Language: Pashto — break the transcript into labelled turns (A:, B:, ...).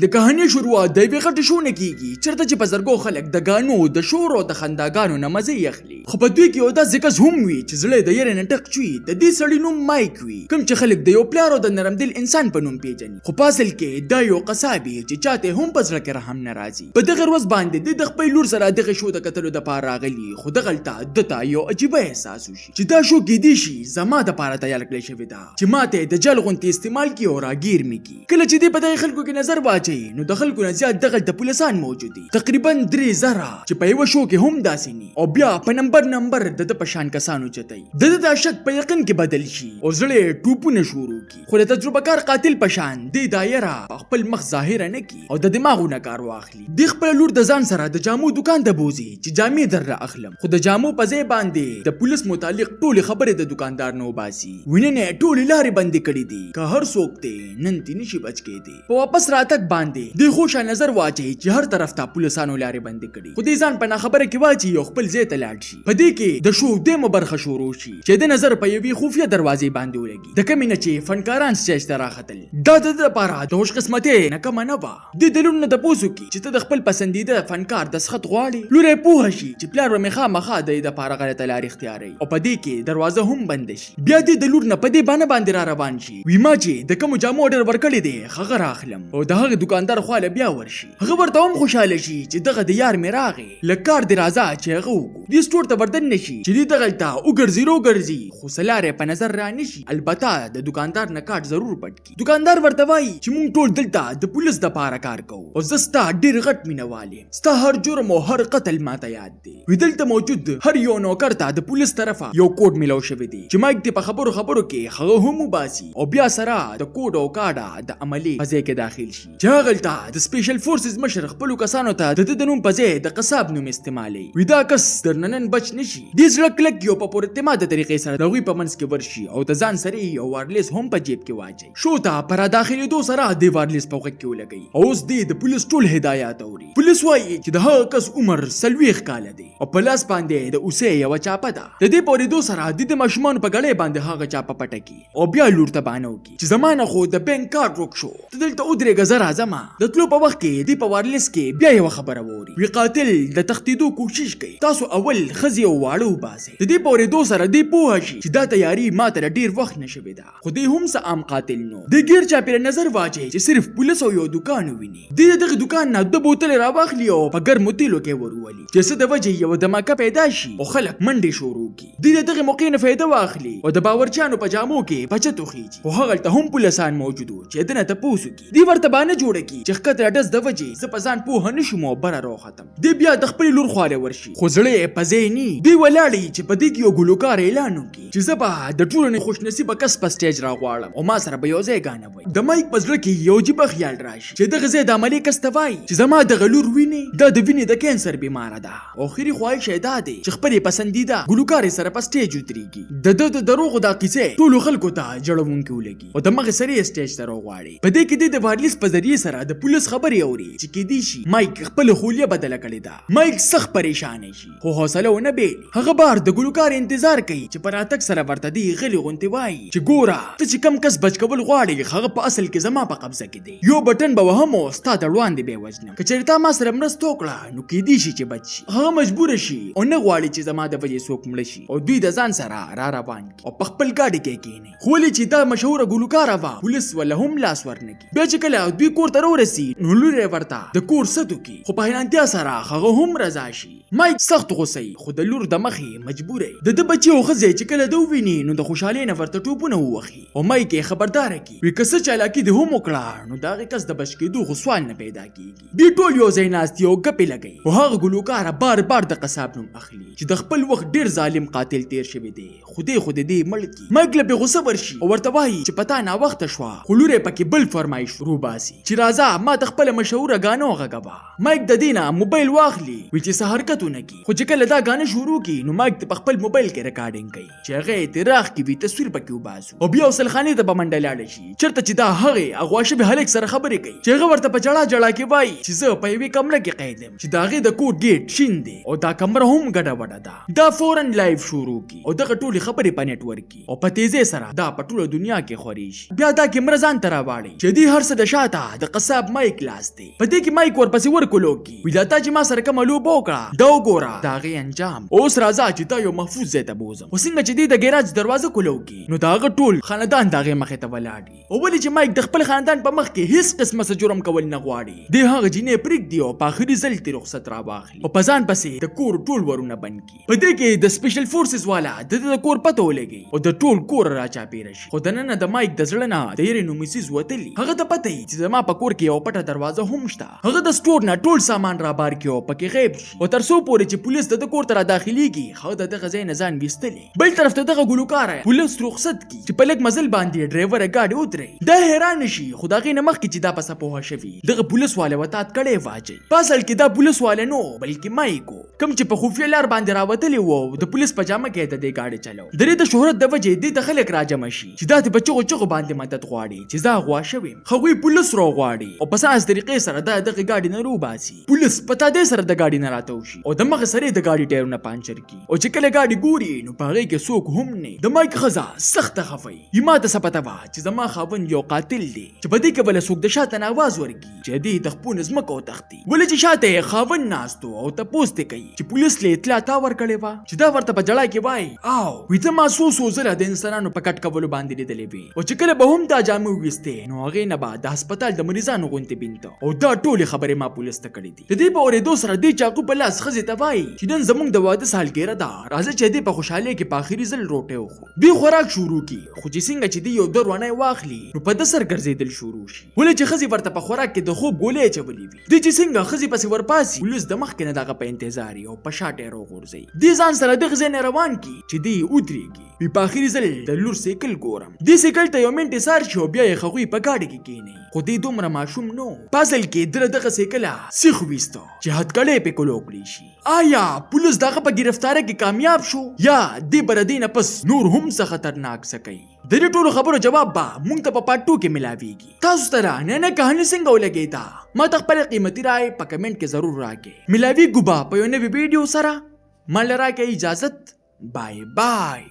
A: د کہانی شروعات د یوې غټې شو نه کیږي چېرته چې په زرګو خلک د ګانو د شور او د خنداګانو نه مزې اخلي خو په دوی کې یو داسې کس هم وي چې زړه د یېرې نه ډک چوي د دې سړي نوم مایک وي کوم چې خلک د یو پلار او د نرم دل انسان په نوم پیژني خو په اصل کې دا یو قصاب وي چې چاته هم په زړه کې رحم نه راځي په دغه ورځ باندې د خپل لور سره دغه شو د کتلو دپاره راغلي خو دغلته دته یو عجیبه احساس وشي چې دا شو کیدی شي زما دپاره تیار کړی شوې ده چې ماته د جل غونتې استعمال کړي او راګیر مې کړي کله چې دې په دغه خلکو کې نظر واچوي نو د خلکو نه زیات دغلته پولیسان موجود دي تقریبا 3000 چې په یوه شو کې هم داسې ني او بیا په نمبر د په شان کسانو چتای د د شک په یقین کې بدل شي او زړه ټوپونه شروع کی خو د تجربه کار قاتل په شان د دایره خپل مخ ظاهر نه کی او د دماغونه کار واخلي د خپل لور د ځان سره د جامو دکان ته بوزي چې جامې در اخلم خو د جامو په ځای باندې د پولیس متعلق ټول خبره د دکاندار نو باسي ویننه ټول لارې بندي کړې دي که هر څوک ته نن تی نشي بچ کې دي په واپس راتک باندې د خوشا نظر واچي چې هر طرف ته پولیسانو لارې بندي کړي خو دې ځان په خبره کې واچي یو خپل ځای ته لاړ شي په دې کې د شو د برخه شروع شي چې د نظر په یوې خفیه دروازې باندې ولګي د کمینه چې فنکاران سټیج ته راختل دا د لپاره د خوش قسمتۍ نه کم نه و د دلونو د پوسو کې چې ته د خپل پسندیده فنکار د سخت غواړي لورې پوه شي چې پلار و مخه مخه د لپاره غلطه لار اختیاري او په دې کې دروازه هم بند شي بیا د لور نه په دې باندې را روان شي وی ما چې د کوم جامو ډر ورکړي دي خغه راخلم او د هغه دکاندار خواله بیا ورشي هغه ورته هم خوشاله شي چې دغه د یار مې راغی لکار دی راځه چې هغه وګو دې سټور ته وردن نشي چې دغلته وګرځي خو سلاره په نظر را نشي البته د دکاندار نه کارت ضرور پټ کی دکاندار ورته وایي چې مونږ ټول دلته د پولیس د پاره کار کوو او زستا ډیر غټ مینوالي ستا هر جرم او هر قتل ماته یاد دی وی دلته موجود هر یو نوکر ته د پولیس طرفه یو کوډ ملو شوی دی چې مایک په خبرو کې هغه هم وباسي او بیا سره د کوډ او کاډه د عملی فزې کې داخل شي چې غلطه د سپیشل فورسز مشر خپل کسانو ته د نوم پځې د قصاب نوم استعمالي وی دا کس درنن بچ نشي د زړه کلک یو په پوره اعتماد طریقې سره د غوی په منځ کې ورشي او د ځان سره یو وارلیس هم په جیب کې واچي شو ته پر داخلي دو سره د وارلیس په وخت کې ولګي او اوس د پولیس ټول هدایت اوري پولیس وایي چې د هغه کس عمر 30 کال دی او په لاس باندې د اوسې یو چاپه ده د دې پورې دو سره د ماشومان په غړې باندې هغه چاپه پټه کی او بیا لور ته بانو کی چې زمانه خو د بانک کارت روک شو دلته ودرېږه زه راځم د تلو په وخت کې د په وارلیس کې بیا یو خبره ووري وی قاتل د تختیدو کوشش کوي تاسو اول خزي او واړو باسي د دې پورې دو سره دی پوه شي چې دا تیاری ماته ډیر وخت نشوي دا خو دې هم څه عام قاتل نو د غیر چا پر نظر واچي چې صرف پولیس او یو دکان ویني دغه دکان نه د بوتل راواخلی او په ګرمو تیلو کې ورولي چې څه د وجه یو دماکه پیدا شي او خلک منډې شروع کی دغه موقع نه فایده واخلي او د باورچانو په جامو کې بچتو خيږي او هغه ته هم پولیسان موجود چې دنه ته پوسو کی دی ورته باندې جوړه کی چې خطر اډس د وجه ز په ځان په نشو مو بره رو ختم دی بیا د خپل لور خواله ورشي خو زړه په زینی دی ولاړی چې په دې کې یو ګلوکار اعلان وکړي چې زبا د ټولنې خوش نصیب کس په سټیج راغواړم او ما سره به یو ځای غانه وای د مایک په زړه کې یو جيبه خیال راشي چې دغه ځای د عملی کس توای چې زما د غلور ویني د ویني د کینسر بیمار ده او خيري خواهش ادا دي چې خپل پسندیده ګلوکار سره په سټیج وتريږي د دروغ د قصې ټول خلکو ته جوړون کې ولګي او د مغه سری سټیج ته راغواړي په دې کې د وارلیس په ذریعہ سره د پولیس خبري اوري چې کې دي شي مایک خپل خوليه بدل کړی دا مایک سخت پریشان شي خو حوصله ونه بیل هغه بار د ګلوکار انتظار کوي چې پراتک سره ورته دی غلی غونتی وای چې ګوره ته چې کم کس بچ کول غواړي هغه په اصل کې زما په قبضه کې دی یو بٹن به وهم او استاد روان دی به وزن کچریتا ما سره مرسته وکړه نو کې دي شي چې بچ هغه مجبور شي او نه غواړي چې زما د وجې سوک مړ شي او دوی د ځان سره را روان او په خپل گاډي کې کېني خو لې چې دا مشهور ګلوکار وا پولیس ولا هم لاس ورنکي بیا چې کله دوی کور ته ورسي نو لوري ورته د کور ستو کی خو په هنانتیا سره هغه هم رضا شي مایک سخت غوسي خو د لور د مخې مجبورې د بچي او خزه چې کله دو ویني نو د خوشاله نه ورته ټوپونه ووخي او مایک خبردار کی وی کسه چالاکی د هم وکړه نو دا کس د بچ کېدو خو سوال نه پیدا کیږي دی ټول یو ځای ناست یو غپې لګي او هغه ګلوکار بار د قصاب نوم اخلي چې د خپل وخت ډیر ظالم قاتل تیر شوی دی خو دې ملکی مایک له غوسه ورشي او ورته وایي چې پتا نه وخت شو خو لورې پکې بل فرمایش شروع باسي چې راځه ما د خپل مشهور غانو غغبا مایک د دینه موبایل واخلي وی چې سحرکتونه کی خو چې کله دا غانه شروع کی نو مایک ته خپل موبایل کې ریکارډینګ کوي چې هغه تراخ کې وی تصویر پکې وباسو او بیا وسلخانه ته بمنډه لاړ شي چرته چې دا هغه اغواشه به هلک سره خبرې کوي چې هغه ورته په جړه کې وای چې زه په یوې کمره کې قید یم چې دا هغه د کور گیټ شین دی او دا کمره هم ګډه وډه ده دا فورن لایو شروع کی او دغه ټولې خبرې په نیټ ورک کی او په تیزه سره دا په ټوله دنیا کې خوريش بیا دا کیمرا ځان ترا واړي چې دی هر څه د شاته د قصاب مایک لاس دی په دې کې مایک ورپسې ورکولو کی وی دا تا چې ما سره کوم لوب وکړه دا وګوره دا غي انجام اوس راځه چې تا یو محفوظ ځای ته بوزم وسنګ چې دی د ګیراج دروازه کولو کی نو دا غ ټول خاندان دا غي مخه ته ولاړي او ولې چې مایک د خپل خاندان په مخ کې هیڅ قسمه څه جرم کول نه غواړي دی هغه جنې پریک دی او په اخري ځل تی رخصت را واخلي او پزان پسې د کور ټول ورونه بند کی په دې کې د سپیشل فورسز والا د کور پته ولګي او د ټول کور را چا پیر شي خو دنه د مایک د زړه نه د یری نو میسز وتلی هغه ته پته چې زما په کور کې یو پټه دروازه هم شته هغه د سټور نه ټول سامان را بار کیو پکې غیب شي او تر څو پورې چې پولیس د کور ته داخليږي هغه دغه ځای نه ځان وستلی بل طرف ته دغه ګلوکار پولیس رخصت کی چې په لګ مزل باندې ډرایور گاډي وتري دا حیران شي خدای نه مخ کې چې دا پسه په شوی دغه پولیس والے وتات کړي واجی پاسل کې دا پولیس والے نو بلکې مایکو کم چې په خفیه لار باندې راوتلی وو د پولیس پجامه کې د دې گاډي چلو درې د شهرت د وجې د خلک راجم شي چې دا په چغو باندې مدد غواړي چې زه غوا شوم خو پولیس رو غواړي او په ساس طریقې سره دغه گاډي نه روباسي پولیس پتا دې سره د گاډي نه راته وشي او د مخ سره د گاډي ټایرونه پانچر کی او چې کله گاډي ګوري نو پاره کې څوک هم نه د مایک خزا سخت خفي یما ته سپتا وا چې زما خاوند یو قاتل دی چې په دې کې بل څوک د شاته ناواز ورګي چې دې د خپل زمکه او تختی ولې چې شاته خاوند ناستو او ته پوسټ کوي چې پولیس له اطلاع تا ورکړې وا چې دا ورته په جړای کې وای او وې ته محسوس وزره د انسانانو په کټ کولو باندې لیدلې وي او چې کله به هم دا جامو وسته نو هغه نه بعد د هسپتال د مریضانو غونته بنته او دا ټولې خبرې ما پولیس ته کړې دي د دې په اورېدو سره دې چاقو په لاس خزې ته وای چې نن زمونږ د واده سالګیره ده راځه چې دې په خوشاله کې په اخري ځل روټه وخو دوی خوراک شروع کی خو چې څنګه چې دی یو درونه واخلي نو په د سر ګرځېدل شروع شي ولې چې خزې ورته په خوراک کې د خوب ګولې چولې وي دې چې څنګه خزې پسې ورپاسي پولیس د مخ کې نه دغه په انتظار او په شاټه روغورځي دې ځان سره د غزې نه روان کی چې دی ودرېږي په اخري ځل د لور سیکل ګورم دې سیکل ته یو منټ سار شو بیا یې خوې په گاډي کې کېنی خو دې دومره ماشوم نو پازل کې دغه سیکل سیخ وېستو چې هټکړې په کولو کړی شي آیا پولیس دغه په گرفتاره کې کامیاب شو یا دې بردین پس نور هم څه خطرناک سکی د دې ټولو خبرو جواب به مونږ ته په پارت 2 کې ملاويږي تاسو ته نه کہانی څنګه ولګیدا ما ته خپل قیمتي رائے په کمنټ کې ضرور راکې ملاوي ګوبا په یو نوې ویډیو سره مال راکې اجازه بای بای